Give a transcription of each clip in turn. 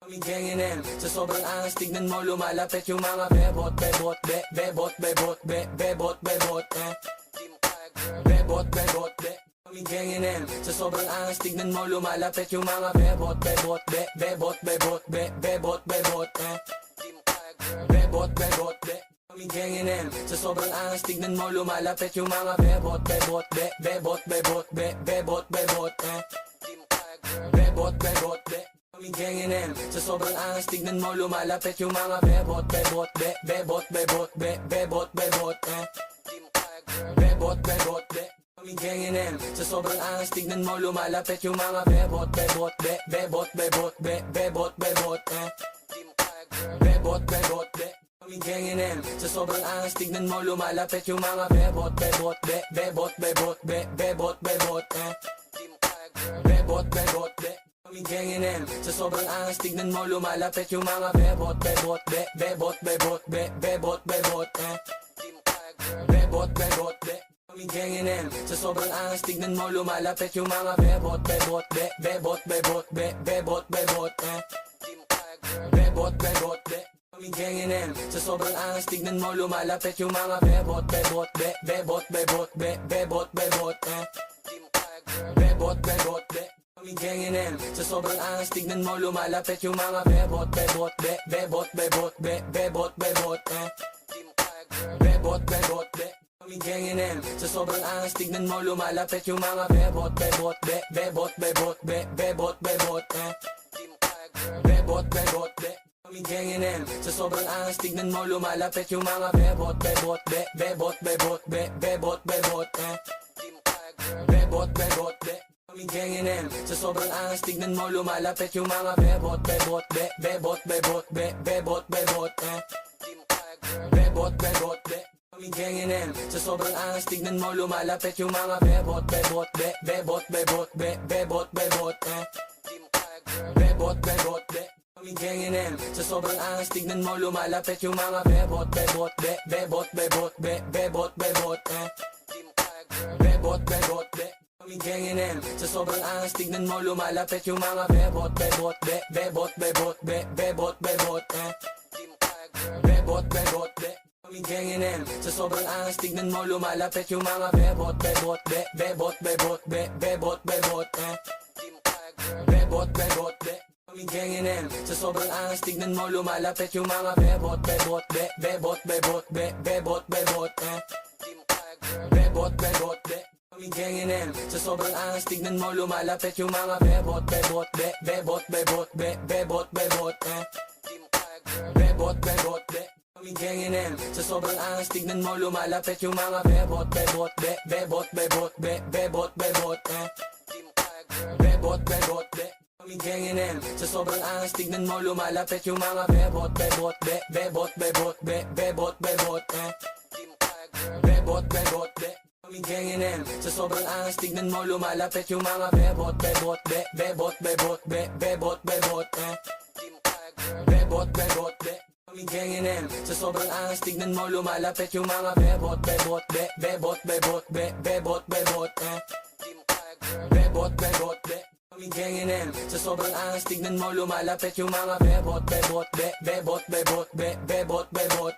Kaming G&M, sa sobrang angas tignan mo lumalapit yung mga bebot, bebot, bebot, bebot, bebot, bebot, bebot, bebot, Kaming G&M, sa sobrang angas tignan mo lumalapit yung mga bebot, bebot, bebot, bebot, bebot, bebot, bebot, bebot, Kaming G&M, sa sobrang angas tignan mo lumalapit yung mga bebot, bebot, bebot, bebot, bebot, bebot, bebot, bebot, Kaming G&M, sa sobrang angas tignan mo lumalapit yung mga bebot, bebot, bebot, bebot, bebot, bebot, bebot, bebot, Kaming G&M, sa sobrang angas tignan mo lumalapit yung mga bebot, bebot, bebot, bebot, bebot, bebot, bebot, bebot, Kaming G&M, sa sobrang angas tignan mo lumalapit yung mga bebot, bebot, bebot, bebot, bebot, bebot, bebot, bebot, Kaming G&M, sa sobrang angas tignan mo lumalapit yung mga bebot, bebot, bebot, bebot, bebot, bebot, bebot, bebot, Kaming G&M, sa sobrang angas tignan mo lumalapit yung mga bebot, bebot, bebot, bebot, bebot, bebot, bebot, bebot, Kaming G&M, sa sobrang angas tignan mo lumalapit yung mga bebot, bebot, bebot, bebot, bebot, bebot, bebot, bebot, Kaming G&M, sa sobrang angas tignan mo lumalapit yung mga bebot, bebot, bebot, bebot, bebot, bebot, bebot, bebot, Kaming G&M, sa sobrang angas tignan mo lumalapit yung mga bebot, bebot, bebot, bebot, bebot, bebot, bebot, bebot, Kaming G&M, sa sobrang angas tignan mo lumalapit yung mga bebot, bebot, bebot, bebot, bebot, bebot, bebot, bebot, Kaming G&M, sa sobrang angas tignan mo lumalapit yung mga bebot, bebot, bebot, bebot, bebot, bebot, bebot, bebot, Kaming G&M, sa sobrang angas tignan mo lumalapit yung mga bebot, bebot, bebot, bebot, bebot, bebot, bebot, bebot, Kaming G&M, sa sobrang angas tignan mo lumalapit yung mga bebot, bebot, bebot, bebot, bebot, bebot, bebot, bebot, Kaming G&M, sa sobrang angas tignan mo lumalapit yung mga bebot, bebot, bebot, bebot, bebot, bebot, bebot, bebot, Kaming G&M, sa sobrang angas tignan mo lumalapit yung mga bebot, bebot, bebot, bebot, bebot, bebot, bebot, bebot, Kaming G&M, sa sobrang angas tignan mo lumalapit yung mga bebot, bebot, bebot, bebot, bebot, bebot, bebot, bebot, Kaming G&M, sa sobrang angas tignan mo lumalapit yung mga bebot, bebot, bebot, bebot, bebot, bebot, bebot, bebot, Kaming G&M, sa sobrang angas tignan mo lumalapit yung mga bebot, bebot, bebot, bebot, bebot, bebot, bebot, bebot, Kaming G&M, sa sobrang angas tignan mo lumalapit yung mga bebot, bebot, bebot, bebot, bebot, bebot, bebot, bebot, Kaming G&M, sa sobrang angas tignan mo lumalapit yung mga bebot, bebot, bebot, bebot, bebot, bebot, bebot, bebot, Kaming G&M, sa sobrang angas tignan mo lumalapit yung mga bebot, bebot, bebot, bebot, bebot, bebot, bebot, bebot, Kaming G&M, sa sobrang angas tignan mo lumalapit yung mga bebot, bebot, bebot, bebot, bebot, bebot,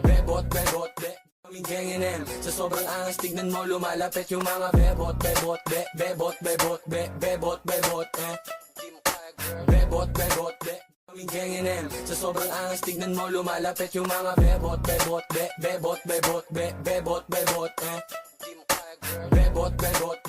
bebot, bebot, Kaming G&M, sa sobrang angas tignan mo lumalapit yung mga bebot, bebot, bebot, bebot, bebot, bebot, bebot, bebot, Kaming G&M, sa sobrang angas tignan mo lumalapit yung mga bebot, bebot, bebot, bebot, bebot, bebot, bebot, bebot,